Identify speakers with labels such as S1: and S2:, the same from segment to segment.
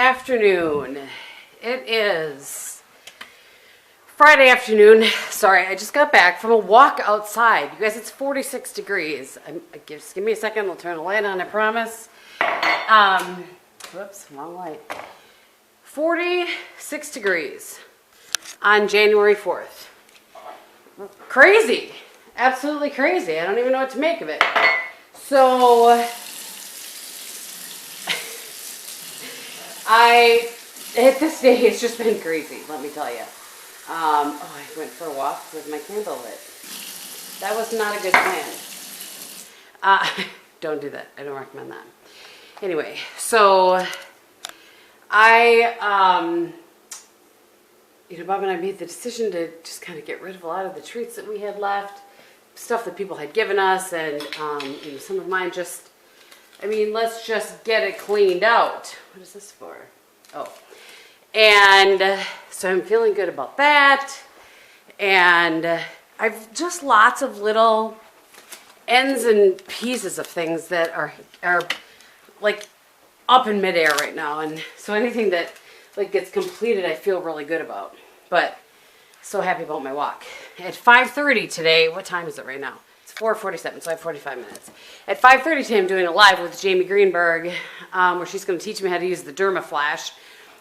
S1: afternoon. It is Friday afternoon. Sorry, I just got back from a walk outside. You guys, it's 46 degrees. Just give me a second. I'll turn the light on, I promise. Whoops, wrong light. 46 degrees on January 4th. Crazy. Absolutely crazy. I don't even know what to make of it. So at this day, it's just been crazy, let me tell you. I went for a walk with my candle lit. That was not a good plan. Don't do that. I don't recommend that. Anyway, so Bob and I made the decision to just kind of get rid of a lot of the treats that we had left, stuff that people had given us, and some of mine just, let's just get it cleaned out. What is this for? Oh, and so I'm feeling good about that, and I've just lots of little ends and pieces of things that are like up in midair right now, and so anything that like gets completed, I feel really good about. But so happy about my walk. At 5:30 today, what time is it right now? It's 4:47, so I have 45 minutes. At 5:30 today, I'm doing a live with Jamie Greenberg, where she's going to teach me how to use the Derma Flash.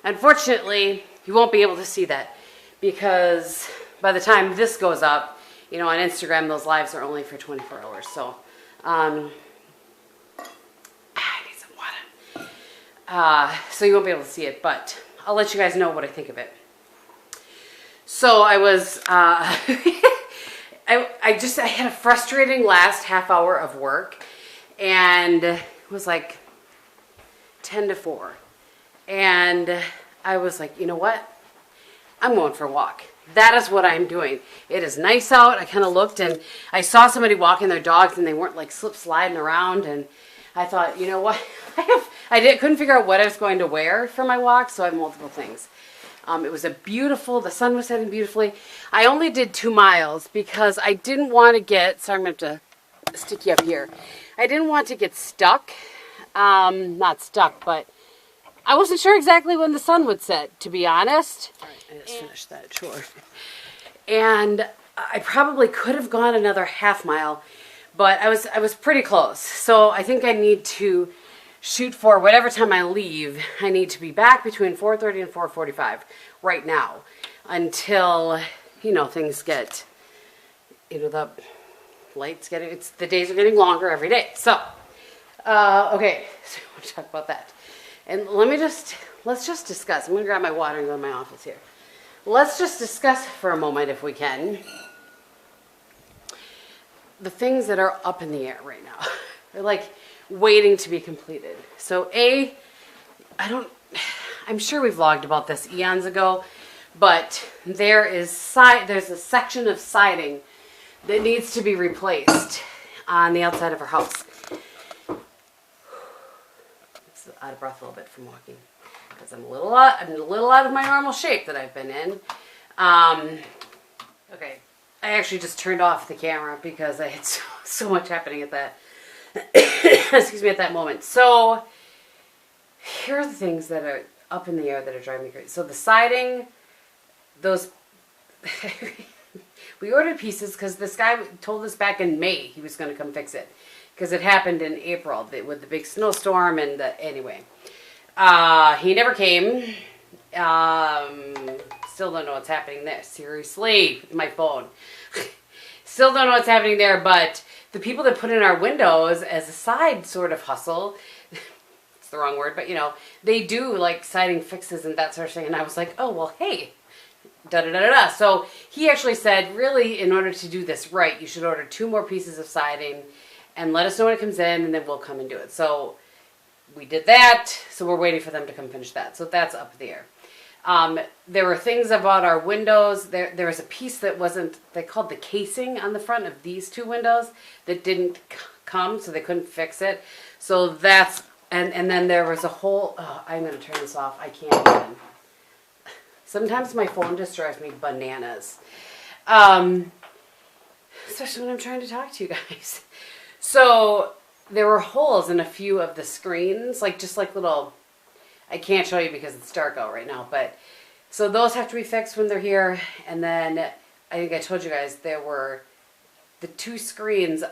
S1: Unfortunately, you won't be able to see that because by the time this goes up, on Instagram, those lives are only for 24 hours. So, I need some water. So you won't be able to see it, but I'll let you guys know what I think of it. So I was, I had a frustrating last half hour of work, and it was like 10 to 4. And I was like, you know what? I'm going for a walk. That is what I'm doing. It is nice out. I kind of looked and I saw somebody walking their dogs and they weren't like slip sliding around, and I thought, you know what? Couldn't figure out what I was going to wear for my walk, so I have multiple things. It was the sun was setting beautifully. I only did 2 miles because I didn't want to get, sorry, I'm going to have to stick you up here. I didn't want to get stuck. Not stuck, but I wasn't sure exactly when the sun would set, to be honest. All right, I just finished that chore. And I probably could have gone another half mile, but I was pretty close. So I think I need to shoot for whatever time I leave. I need to be back between 4:30 and 4:45 right now until, things get, the lights getting, the days are getting longer every day. So, okay, so I want to talk about that. And let's just discuss. I'm going to grab my water and go to my office here. Let's just discuss for a moment, if we can, the things that are up in the air right now. They're like waiting to be completed. So I'm sure we vlogged about this eons ago, but there's a section of siding that needs to be replaced on the outside of our house. Out of breath a little bit from walking because I'm a little out of my normal shape that I've been in. Okay, I actually just turned off the camera because I had so much happening at that excuse me, at that moment. So here are the things that are up in the air that are driving me crazy. So the siding, those we ordered pieces because this guy told us back in May he was going to come fix it. Because it happened in April with the big snowstorm and anyway. He never came. Still don't know what's happening there. Seriously, with my phone. Still don't know what's happening there, but the people that put in our windows as a side sort of hustle, it's the wrong word, but they do like siding fixes and that sort of thing. And I was like, oh, well, hey, da-da-da-da-da. So he actually said, really, in order to do this right, you should order 2 more pieces of siding and let us know when it comes in, and then we'll come and do it. So we did that, so we're waiting for them to come finish that. So that's up in the air. There were things about our windows. There was a piece that wasn't, they called the casing on the front of these 2 windows that didn't come, so they couldn't fix it. So that's, and then there was a whole, I'm going to turn this off. I can't even. Sometimes my phone just drives me bananas. Especially when I'm trying to talk to you guys. So there were holes in a few of the screens, just like little, I can't show you because it's dark out right now, but so those have to be fixed when they're here. And then I think I told you guys there were the 2 screens.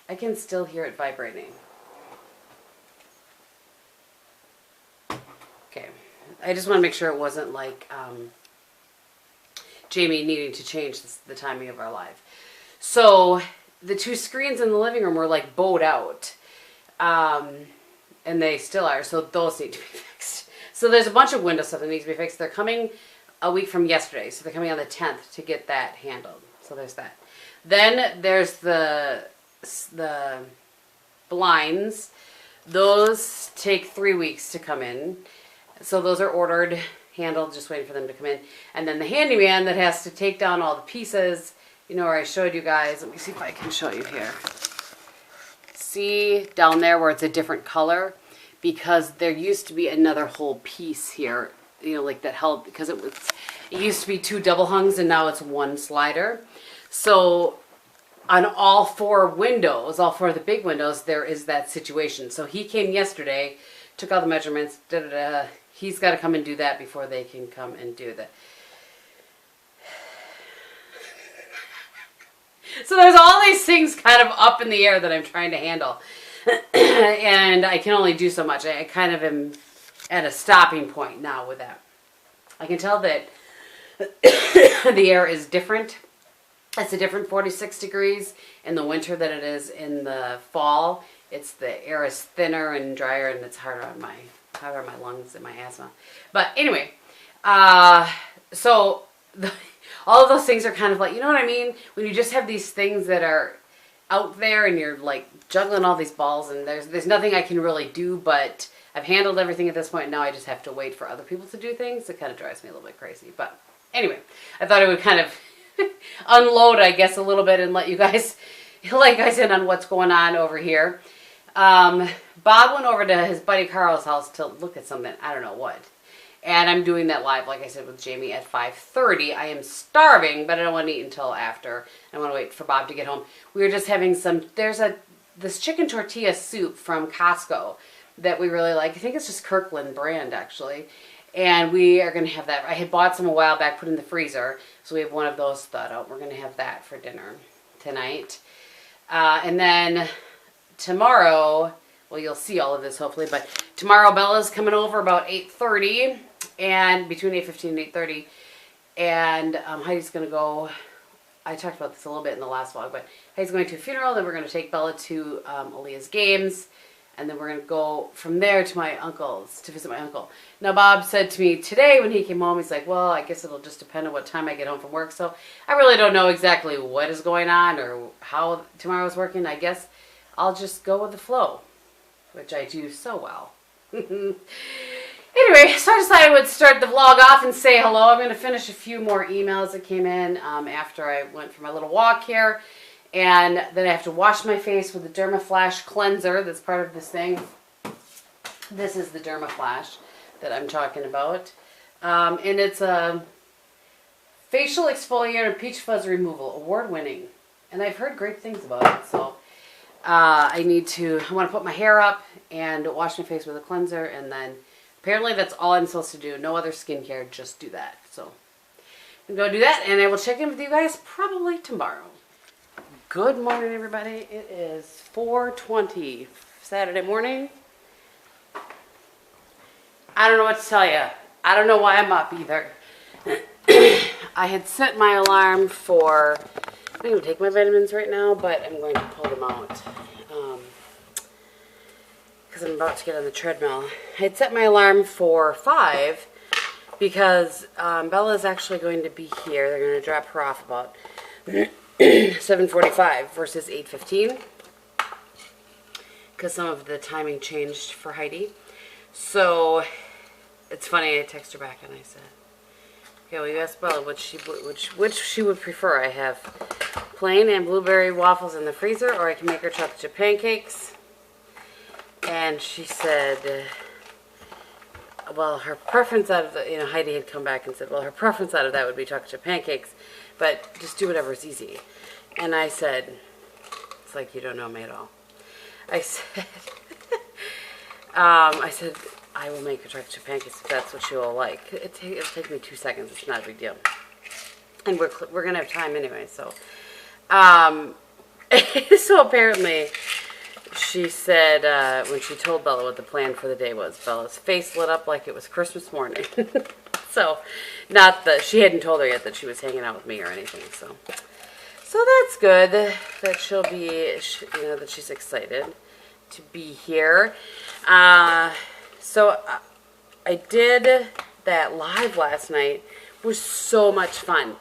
S1: I can still hear it vibrating. Okay, I just want to make sure it wasn't like Jamie needing to change the timing of our live. So the 2 screens in the living room were like bowed out. And they still are, so those need to be fixed. So there's a bunch of window stuff that needs to be fixed. They're coming a week from yesterday, so they're coming on the 10th to get that handled. So there's that. Then there's the blinds. Those take 3 weeks to come in. So those are ordered, handled, just waiting for them to come in. And then the handyman that has to take down all the pieces, you know where I showed you guys. Let me see if I can show you here. See down there where it's a different color, because there used to be another whole piece here, you know, like that held, because it used to be 2 double hungs and now it's 1 slider. So on all 4 windows, all 4 of the big windows, there is that situation. So he came yesterday, took all the measurements, he's got to come and do that before they can come and do that. So there's all these things kind of up in the air that I'm trying to handle. And I can only do so much. I kind of am at a stopping point now with that. I can tell that the air is different. It's a different 46 degrees in the winter than it is in the fall. The air is thinner and drier, and it's harder on my lungs and my asthma. But anyway, so all of those things are kind of like, you know what I mean? When you just have these things that are out there and you're like juggling all these balls, and there's nothing I can really do, but I've handled everything at this point. Now I just have to wait for other people to do things. It kind of drives me a little bit crazy. But anyway, I thought I would kind of unload, I guess, a little bit and let you guys in on what's going on over here. Bob went over to his buddy Carl's house to look at something. I don't know what. And I'm doing that live, like I said, with Jamie at 5:30. I am starving, but I don't want to eat until after. I want to wait for Bob to get home. We were just having this chicken tortilla soup from Costco that we really like. I think it's just Kirkland brand, actually. And we are going to have that. I had bought some a while back, put in the freezer. So we have one of those thawed out. We're going to have that for dinner tonight. And then tomorrow, well, you'll see all of this hopefully, but tomorrow Bella's coming over about 8:30. And between 8:15 and 8:30, and Heidi's going to go, I talked about this a little bit in the last vlog, but Heidi's going to a funeral, then we're going to take Bella to Aaliyah's games, and then we're going to go from there to my uncle's, to visit my uncle. Now Bob said to me today when he came home, he's like, well, I guess it'll just depend on what time I get home from work, so I really don't know exactly what is going on or how tomorrow's working. I guess I'll just go with the flow, which I do so well. Anyway, so I decided I would start the vlog off and say hello. I'm going to finish a few more emails that came in after I went for my little walk here. And then I have to wash my face with the Dermaflash cleanser that's part of this thing. This is the Dermaflash that I'm talking about. And it's a facial exfoliator and peach fuzz removal, award-winning. And I've heard great things about it, so I want to put my hair up and wash my face with a cleanser, and then apparently that's all I'm supposed to do. No other skincare, just do that. So I'm going to go do that, and I will check in with you guys probably tomorrow. Good morning, everybody. It is 4:20 Saturday morning. I don't know what to tell you. I don't know why I'm up either. I had set my alarm for, I'm going to take my vitamins right now, but I'm going to pull them out. Because I'm about to get on the treadmill. I had set my alarm for 5 because Bella is actually going to be here. They're going to drop her off about 7:45 versus 8:15 because some of the timing changed for Heidi. So it's funny, I texted her back and I said, okay, well, you asked Bella which she would prefer. I have plain and blueberry waffles in the freezer, or I can make her chocolate chip pancakes. And she said, well, her preference out of the, Heidi had come back and said, well, her preference out of that would be chocolate chip pancakes, but just do whatever's easy. And I said, it's like you don't know me at all. I said, I will make her chocolate chip pancakes if that's what she will like. It'll take me 2 seconds. It's not a big deal. And we're gonna have time anyway. So, so apparently, she said when she told Bella what the plan for the day was, Bella's face lit up like it was Christmas morning. So, not that she hadn't told her yet that she was hanging out with me or anything. So that's good that she'll be, that she's excited to be here. So I did that live last night. It was so much fun.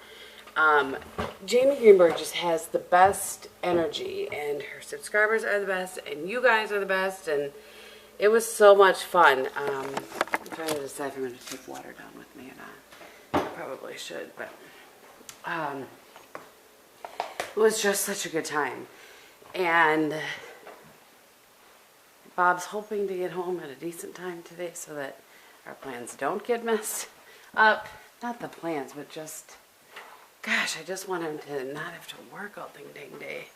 S1: Jamie Greenberg just has the best energy, and her subscribers are the best, and you guys are the best, and it was so much fun. I'm trying to decide if I'm going to take water down with me or not. I probably should, but it was just such a good time. And Bob's hoping to get home at a decent time today so that our plans don't get messed up. Not the plans, but just, gosh, I just want him to not have to work all ding day.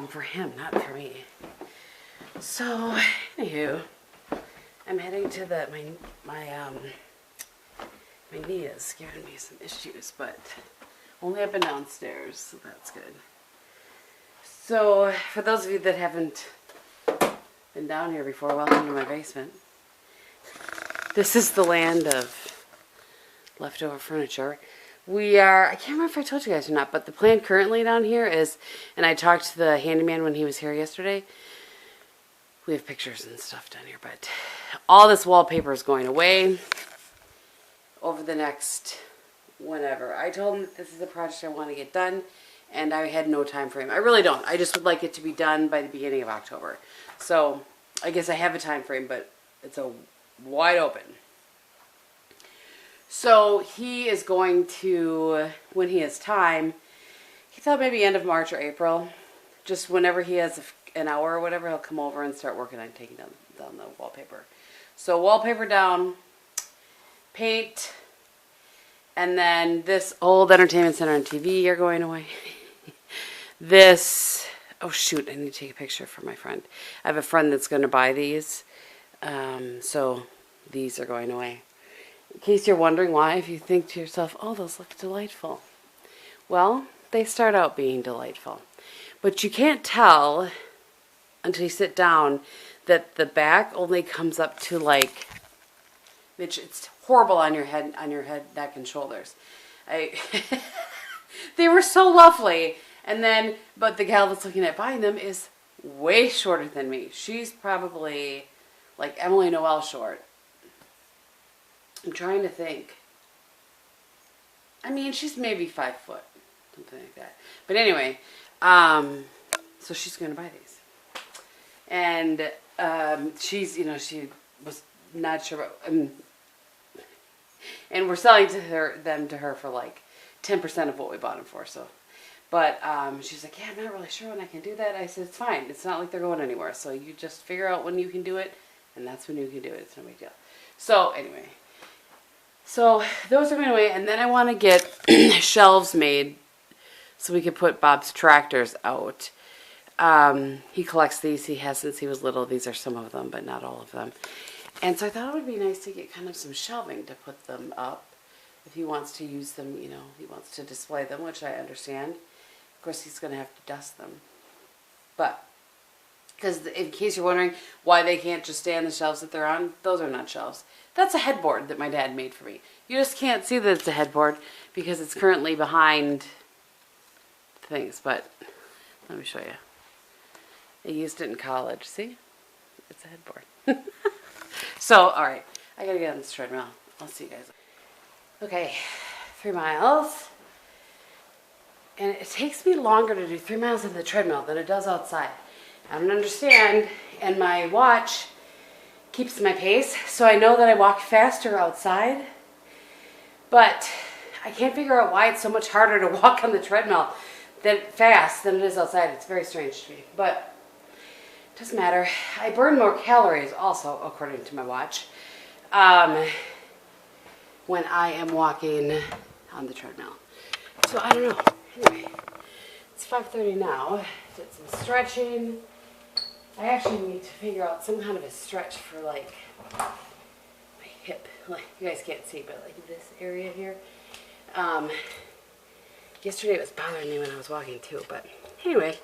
S1: For him, not for me. So, anywho, I'm heading to my knee is giving me some issues, but only up and downstairs, so that's good. So, for those of you that haven't been down here before, welcome to my basement. This is the land of leftover furniture. I can't remember if I told you guys or not, but the plan currently down here is, and I talked to the handyman when he was here yesterday, we have pictures and stuff down here, but all this wallpaper is going away over the next whenever. I told him that this is a project I want to get done, and I had no time frame. I really don't. I just would like it to be done by the beginning of October. So I guess I have a time frame, but it's a wide open. So he is going to, when he has time, he thought maybe end of March or April, just whenever he has an hour or whatever, he'll come over and start working on taking down the wallpaper. So wallpaper down, paint, and then this old entertainment center and TV are going away. This, oh shoot, I need to take a picture for my friend. I have a friend that's going to buy these, so these are going away. In case you're wondering why, if you think to yourself, oh, those look delightful. Well, they start out being delightful. But you can't tell until you sit down that the back only comes up to like, it's horrible on your head, neck, and shoulders. They were so lovely. And then, but the gal that's looking at buying them is way shorter than me. She's probably like Emily Noel short. I'm trying to think. I mean, she's maybe 5 foot, something like that. But anyway, so she's going to buy these. And she's, she was not sure about, and we're selling them to her for like 10% of what we bought them for. So, but she's like, yeah, I'm not really sure when I can do that. I said, it's fine. It's not like they're going anywhere. So you just figure out when you can do it, and that's when you can do it. It's no big deal. So anyway, so those are going away, and then I want to get shelves made so we could put Bob's tractors out. He collects these. He has since he was little. These are some of them, but not all of them. And so I thought it would be nice to get kind of some shelving to put them up. If he wants to use them, he wants to display them, which I understand. Of course, he's going to have to dust them. But, because in case you're wondering why they can't just stay on the shelves that they're on, those are not shelves. That's a headboard that my dad made for me. You just can't see that it's a headboard because it's currently behind things. But, let me show you. I used it in college. See? It's a headboard. So, alright. I gotta get on this treadmill. I'll see you guys. Okay. 3 miles. And it takes me longer to do 3 miles on the treadmill than it does outside. I don't understand. And my watch keeps my pace. So I know that I walk faster outside. But I can't figure out why it's so much harder to walk on the treadmill fast than it is outside. It's very strange to me. But doesn't matter. I burn more calories also, according to my watch, when I am walking on the treadmill. So I don't know. Anyway, it's 5:30 now. Did some stretching. I actually need to figure out some kind of a stretch for like hip. Like, you guys can't see, but like this area here. Yesterday it was bothering me when I was walking too, but anyway,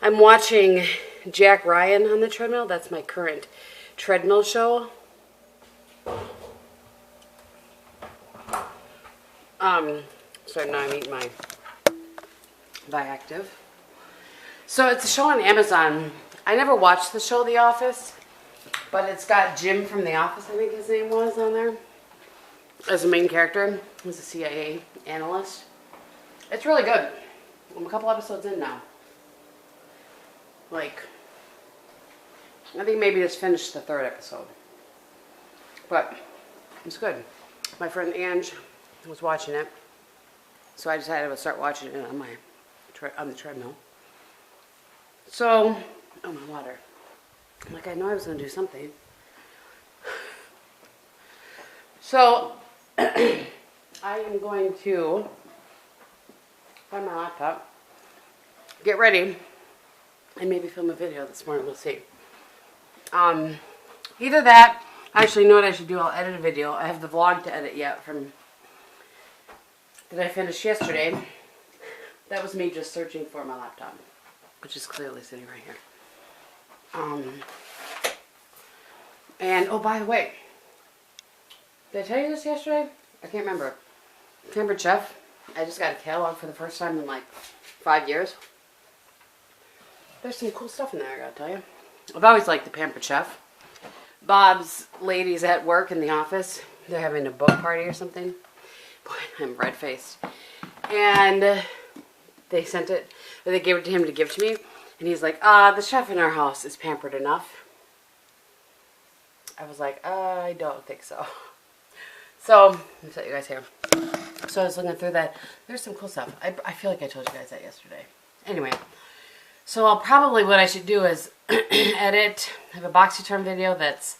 S1: I'm watching Jack Ryan on the treadmill. That's my current treadmill show. So now I'm eating my Viactive. So it's a show on Amazon. I never watched the show The Office, but it's got Jim from The Office, I think his name was, on there as the main character. He's a CIA analyst. It's really good. I'm a couple episodes in now. Like, I think maybe just finished the 3rd episode. But it's good. My friend Ange was watching it, so I decided I would start watching it on the treadmill. So, oh, my water. I'm like, I know I was going to do something. So, I am going to find my laptop, get ready, and maybe film a video this morning. We'll see. Either that, actually, you know what I should do? I'll edit a video. I have the vlog to edit yet that I finished yesterday. That was me just searching for my laptop, which is clearly sitting right here. And, oh, by the way, did I tell you this yesterday? I can't remember. Pampered Chef. I just got a catalog for the first time in like 5 years. There's some cool stuff in there, I gotta tell you. I've always liked the Pampered Chef. Bob's ladies at work in the office, they're having a book party or something. Boy, I'm red-faced. And they sent it, or they gave it to him to give to me. And he's like, the chef in our house is pampered enough. I was like, I don't think so. So, let me set you guys here. So I was looking through that. There's some cool stuff. I feel like I told you guys that yesterday. Anyway, so I'll probably, what I should do is edit, have a BoxyCharm video that's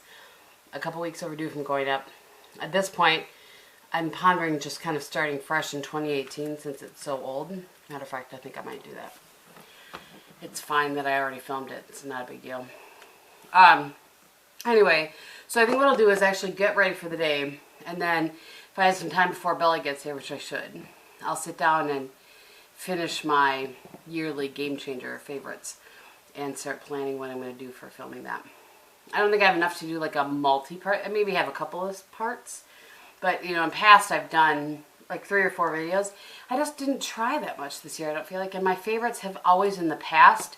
S1: a couple weeks overdue from going up. At this point, I'm pondering just kind of starting fresh in 2018 since it's so old. Matter of fact, I think I might do that. It's fine that I already filmed it. It's not a big deal. Anyway, so I think what I'll do is actually get ready for the day. And then if I have some time before Bella gets here, which I should, I'll sit down and finish my yearly Game Changer favorites and start planning what I'm going to do for filming that. I don't think I have enough to do like a multi-part. I maybe have a couple of parts. But, you know, in past I've done like 3 or 4 videos. I just didn't try that much this year, I don't feel like. And my favorites have always in the past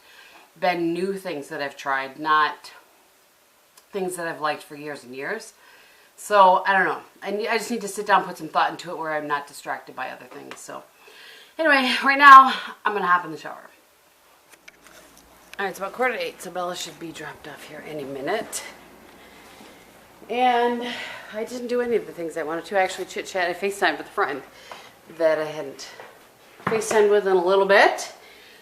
S1: been new things that I've tried, not things that I've liked for years and years. So, I don't know. I just need to sit down and put some thought into it where I'm not distracted by other things. So, anyway, right now, I'm going to hop in the shower. Alright, it's about 7:45, so Bella should be dropped off here any minute. And I didn't do any of the things I wanted to. I actually chit-chat. I FaceTimed with a friend that I hadn't FaceTimed with in a little bit.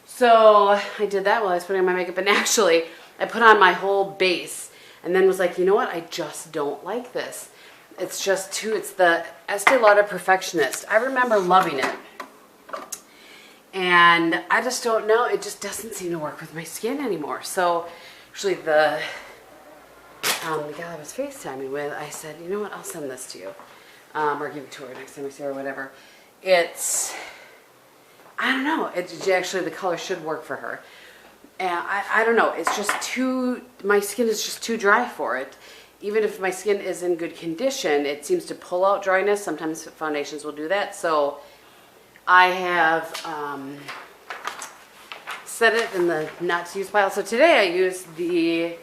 S1: So, I did that while I was putting on my makeup. And actually, I put on my whole base. And then was like, you know what? I just don't like this. It's just too, it's the Estee Lauder Perfectionist. I remember loving it. And I just don't know. It just doesn't seem to work with my skin anymore. So, actually the guy I was FaceTiming with, I said, you know what? I'll send this to you. Or give it to her next time I see her or whatever. It's, I don't know. It actually, the color should work for her. And I don't know, it's just too, my skin is just too dry for it. Even if my skin is in good condition, it seems to pull out dryness. Sometimes foundations will do that. So I have set it in the not to use pile. So today I used the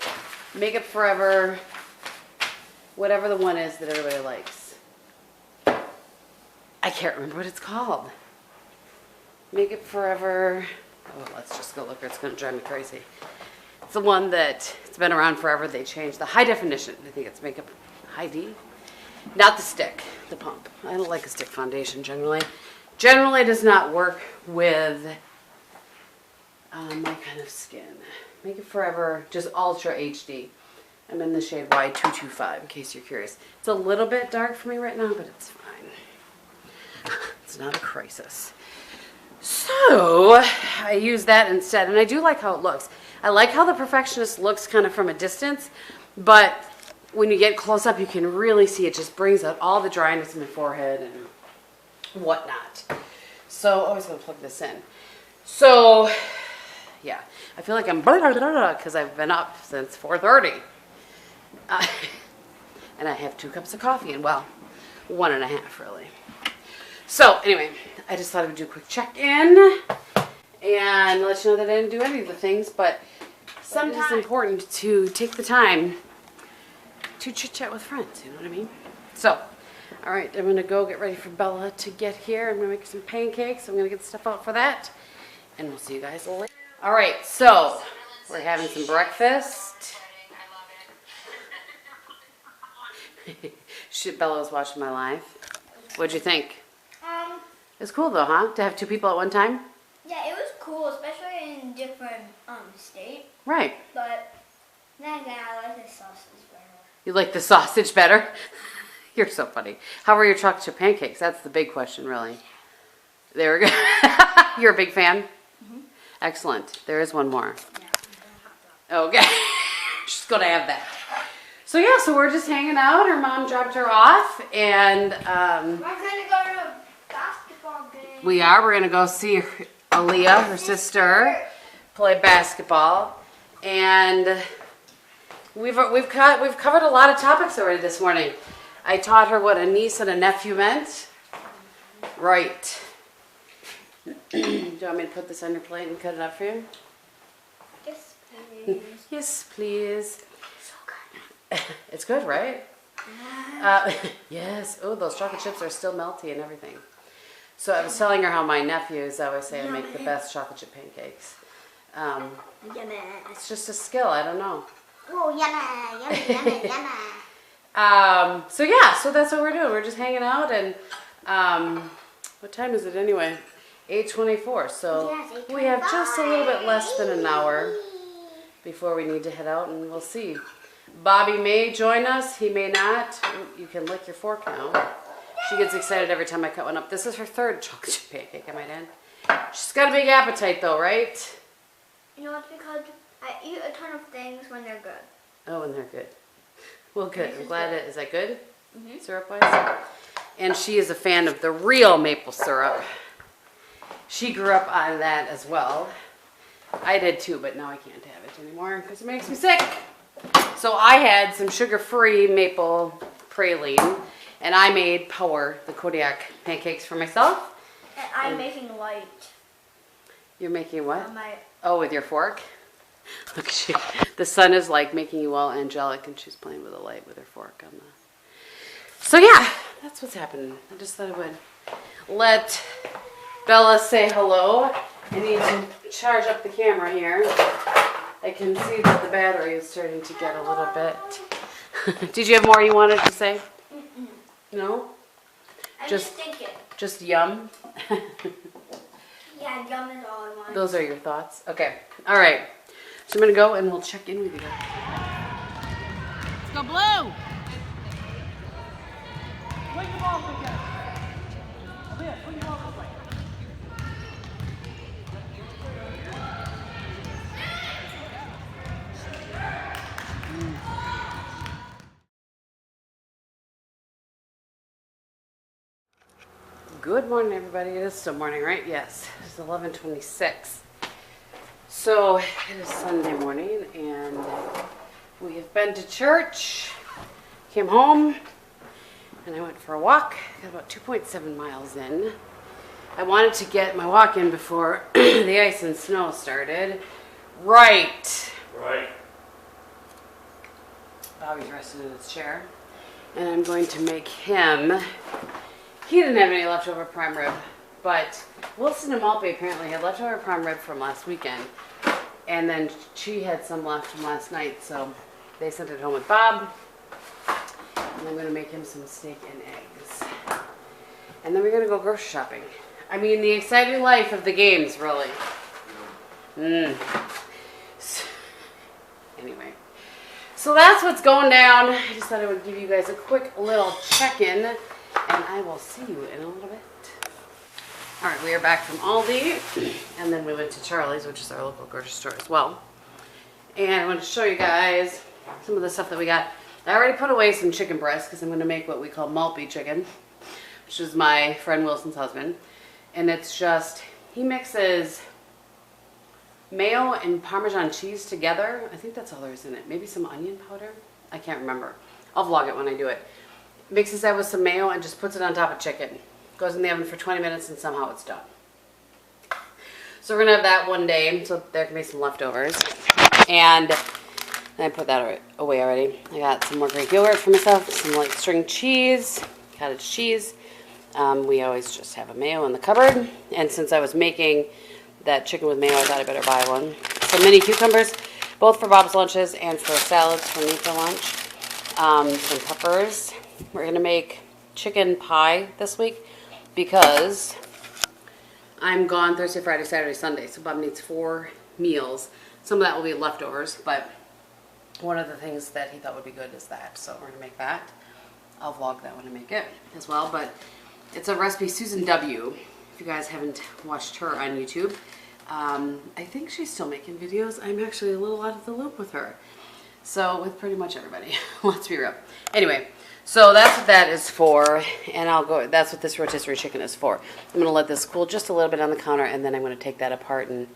S1: Makeup Forever, whatever the one is that everybody likes. I can't remember what it's called. Makeup Forever. Oh, let's just go look, or it's going to drive me crazy. It's the one that, it's been around forever. They changed the high definition. I think it's Makeup High D. Not the stick, the pump. I don't like a stick foundation generally. Generally does not work with my kind of skin. Makeup Forever, just Ultra HD. I'm in the shade Y225, in case you're curious. It's a little bit dark for me right now, but it's fine. It's not a crisis. So, I use that instead, and I do like how it looks. I like how the Perfectionist looks kind of from a distance, but when you get close up, you can really see it just brings out all the dryness in the forehead and whatnot. So, always gonna plug this in. So, yeah, I feel like I'm because I've been up since 4:30. And I have 2 cups of coffee and, well, 1.5 really. So, anyway, I just thought I would do a quick check-in and let you know that I didn't do any of the things, but sometimes it's important to take the time to chit-chat with friends, you know what I mean? So, all right, I'm going to go get ready for Bella to get here. I'm going to make some pancakes. I'm going to get stuff out for that, and we'll see you guys later. All right, so we're having some breakfast. Bella was watching my live. What'd you think? It's cool though, huh? To have 2 people at one time?
S2: Yeah, it was cool, especially in different state.
S1: Right.
S2: But then again, I like the sausage better.
S1: You like the sausage better? You're so funny. How were your chocolate chip pancakes? That's the big question, really. There we go. You're a big fan? Mm-hmm. Excellent. There is one more. Yeah, okay. She's going to have that. So yeah, so we're just hanging out. Her mom dropped her off, and
S2: we're gonna go to a basketball game.
S1: We are. We're gonna go see Aaliyah, her sister, play basketball, and we've covered a lot of topics already this morning. I taught her what a niece and a nephew meant. Right. Do you want me to put this on your plate and cut it up for you?
S2: Yes, please.
S1: Yes, please. It's good, right? Yes. Oh, those chocolate chips are still melty and everything. So I was telling her how my nephews always say I make the best chocolate chip pancakes. It's just a skill. I don't know.
S2: Oh, yummy.
S1: So yeah, so that's what we're doing. We're just hanging out, and what time is it anyway? 8:24. So
S2: yes,
S1: we have just a little bit less than an hour before we need to head out, and we'll see. Bobby may join us. He may not. You can lick your fork now. She gets excited every time I cut one up. This is her 3rd chocolate chip pancake, I might add. She's got a big appetite though, right?
S2: You know, it's because I eat a ton of things when they're good.
S1: Oh, and they're good. Well, good. I'm glad it is. That good?
S2: Mm-hmm.
S1: Syrup-wise? And she is a fan of the real maple syrup. She grew up on that as well. I did too, but now I can't have it anymore because it makes me sick. So I had some sugar-free maple praline, and I made Power, the Kodiak pancakes for myself.
S2: And I'm making light.
S1: You're making what?
S2: On my...
S1: Oh, with your fork? Look, the sun is like making you all angelic, and she's playing with a light with her fork on the... So yeah, that's what's happening. I just thought I would let Bella say hello. I need to charge up the camera here. I can see that the battery is starting to get a little bit. Did you have more you wanted to say?
S2: Mm-mm.
S1: No?
S2: I'm just thinking.
S1: Just yum?
S2: Yeah, yum is all I want.
S1: Those are your thoughts? Okay. All right. So I'm going to go and we'll check in with you guys. Let's go blue! Swing the ball again. Swing the ball this way. Good morning, everybody. It is still morning, right? Yes. It's 11:26. So it is Sunday morning, and we have been to church. Came home, and I went for a walk. Got about 2.7 miles in. I wanted to get my walk in before the ice and snow started. Right. Bobby's resting in his chair, and I'm going to make him. He didn't have any leftover prime rib, but Wilson and Malpe apparently had leftover prime rib from last weekend, and then she had some left from last night, so they sent it home with Bob, and I'm going to make him some steak and eggs. And then we're going to go grocery shopping. I mean, the exciting life of the games, really. Anyway, so that's what's going down. I just thought I would give you guys a quick little check-in, and I will see you in a little bit. All right, we are back from Aldi, and then we went to Charlie's, which is our local grocery store as well. And I want to show you guys some of the stuff that we got. I already put away some chicken breast because I'm going to make what we call malpy chicken, which is my friend Wilson's husband. And it's just, he mixes mayo and Parmesan cheese together. I think that's all there is in it. Maybe some onion powder. I can't remember. I'll vlog it when I do it. Mixes that with some mayo and just puts it on top of chicken. Goes in the oven for 20 minutes and somehow it's done. So we're going to have that one day, so there can be some leftovers. And I put that away already. I got some more Greek yogurt for myself, some like string cheese, cottage cheese. We always just have a mayo in the cupboard. And since I was making that chicken with mayo, I thought I better buy one. Some mini cucumbers, both for Bob's lunches and for salads for me for lunch. Some peppers. We're going to make chicken pie this week because I'm gone Thursday, Friday, Saturday, Sunday. So Bob needs 4 meals. Some of that will be leftovers, but one of the things that he thought would be good is that. So we're going to make that. I'll vlog that when I make it as well. But it's a recipe, Susan W. If you guys haven't watched her on YouTube. I think she's still making videos. I'm actually a little out of the loop with her. So with pretty much everybody. Let's be real. Anyway, so that's what that is for. And that's what this rotisserie chicken is for. I'm going to let this cool just a little bit on the counter, and then I'm going to take that apart. And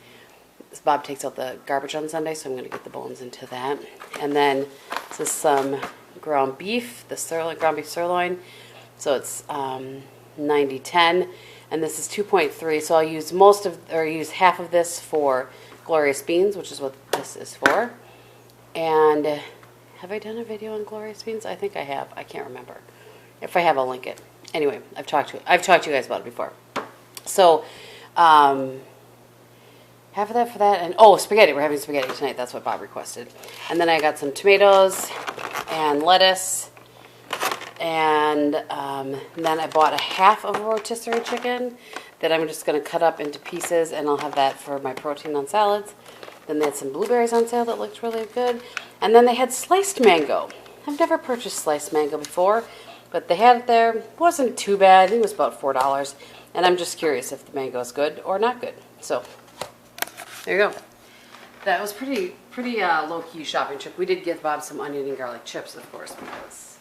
S1: Bob takes out the garbage on Sunday, so I'm going to get the bones into that. And then this is some ground beef, the sirloin, ground beef sirloin. So it's 90-10, and this is 2.3. So I'll use half of this for Glorious beans, which is what this is for. And have I done a video on Glorious beans? I think I have. I can't remember. If I have, I'll link it. Anyway, I've talked to you guys about it before. So half of that for that, and spaghetti. We're having spaghetti tonight. That's what Bob requested. And then I got some tomatoes and lettuce. And then I bought a half of a rotisserie chicken that I'm just going to cut up into pieces, and I'll have that for my protein on salads. Then they had some blueberries on sale that looked really good. And then they had sliced mango. I've never purchased sliced mango before, but they had it there. It wasn't too bad. I think it was about $4. And I'm just curious if the mango is good or not good. So there you go. That was pretty low-key shopping trip. We did give Bob some onion and garlic chips, of course, because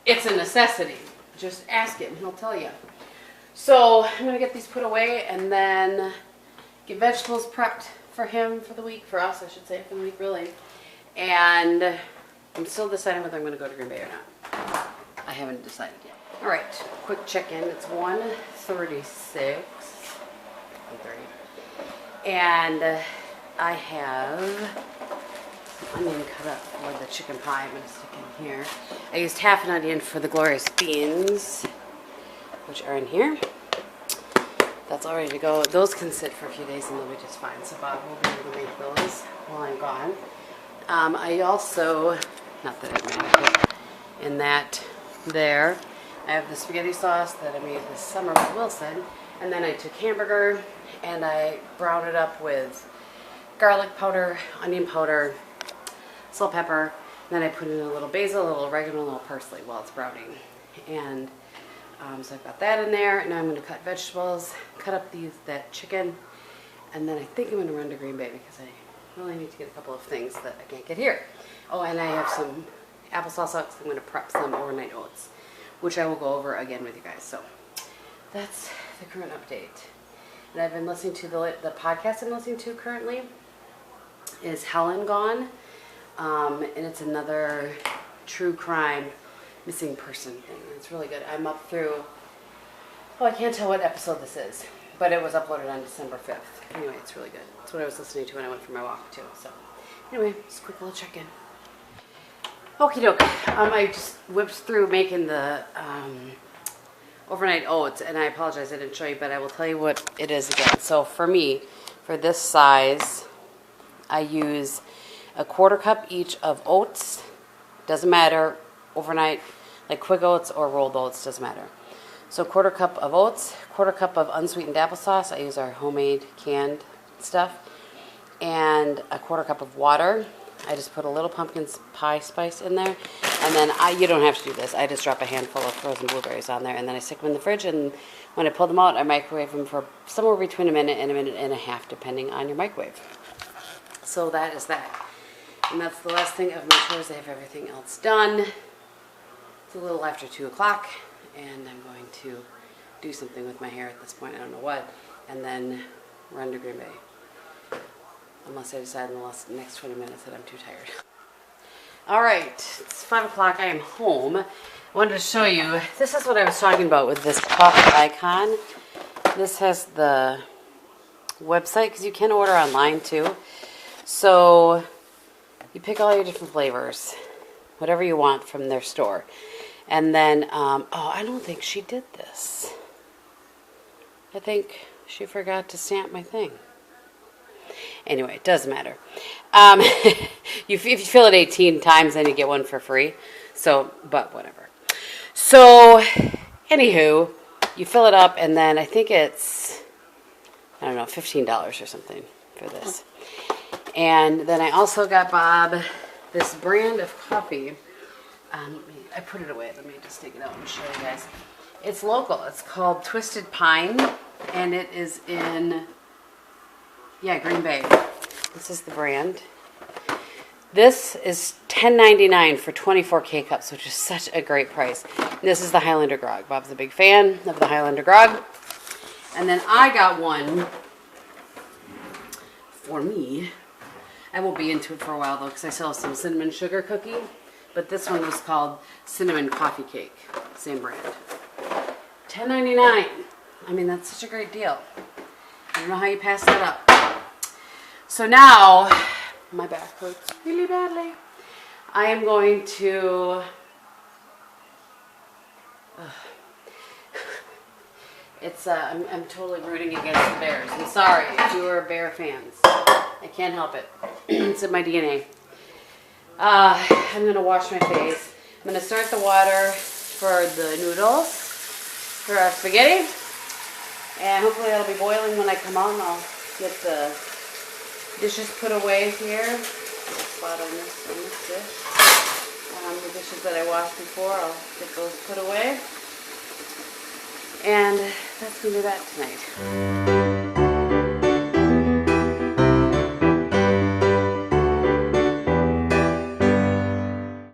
S1: it's a necessity. Just ask him, he'll tell you. So I'm going to get these put away and then get vegetables prepped for him for the week, for us, I should say, for the week, really. And I'm still deciding whether I'm going to go to Green Bay or not. I haven't decided yet. All right, quick check-in. It's 1:36. 1:30. And I have onion cut up for the chicken pie. I'm going to stick in here. I used half an onion for the Glorious beans, which are in here. That's all ready to go. Those can sit for a few days and they'll be just fine. So Bob will be able to make those while I'm gone. I also, not that it mattered, in that there, I have the spaghetti sauce that I made this summer with Wilson. And then I took Hamburger and I browned it up with garlic powder, onion powder, salt, pepper. And then I put in a little basil, a little oregano, a little parsley while it's browning. And so I've got that in there. And now I'm going to cut vegetables, cut up that chicken. And then I think I'm going to run to Green Bay because I really need to get a couple of things that I can't get here. Oh, and I have some applesauce out because I'm going to prep some overnight oats, which I will go over again with you guys. So that's the current update. And I've been listening to the podcast I'm listening to currently is Helen Gone. And it's another true crime missing person thing. It's really good. I'm up through, I can't tell what episode this is, but it was uploaded on December 5th. Anyway, it's really good. That's what I was listening to when I went for my walk too. So anyway, just a quick little check-in. Okie doke. I just whipped through making the overnight oats, and I apologize I didn't show you, but I will tell you what it is again. So for me, for this size, I use a 1/4 cup each of oats. Doesn't matter, overnight, like quick oats or rolled oats, doesn't matter. So 1/4 cup of oats, 1/4 cup of unsweetened applesauce. I use our homemade canned stuff. And a 1/4 cup of water. I just put a little pumpkin pie spice in there. And then you don't have to do this. I just drop a handful of frozen blueberries on there. And then I stick them in the fridge. And when I pull them out, I microwave them for somewhere between a minute and a half, depending on your microwave. So that is that. And that's the last thing of my chores. I have everything else done. It's a little after 2 o'clock, and I'm going to do something with my hair at this point. I don't know what. And then run to Green Bay. Unless I decide in the next 20 minutes that I'm too tired. All right, it's 5 o'clock. I am home. I wanted to show you. This is what I was talking about with this coffee icon. This has the website, because you can order online too. So you pick all your different flavors, whatever you want from their store. And then, oh, I don't think she did this. I think she forgot to stamp my thing. Anyway, it doesn't matter. If you fill it 18 times, then you get one for free. So, but whatever. So, anywho, you fill it up, and then I think it's, I don't know, $15 or something for this. And then I also got Bob this brand of coffee. I put it away. Let me just take it out and show you guys. It's local. It's called Twisted Pine, and it is in, Green Bay. This is the brand. This is $10.99 for 24 K-Cups, which is such a great price. This is the Highlander Grog. Bob's a big fan of the Highlander Grog. And then I got one for me. I won't be into it for a while, though, because I still have some cinnamon sugar cookie. But this one was called Cinnamon Coffee Cake. Same brand. $10.99. I mean, that's such a great deal. I don't know how you pass that up. So now, my back hurts really badly. I am going to... I'm totally rooting against the Bears. I'm sorry if you are Bear fans. I can't help it. It's in my DNA. I'm going to wash my face. I'm going to start the water for the noodles, for our spaghetti. And hopefully that'll be boiling when I come out, and I'll get the dishes put away here. Spot on this dish. The dishes that I washed before, I'll get those put away. And that's going to be that tonight.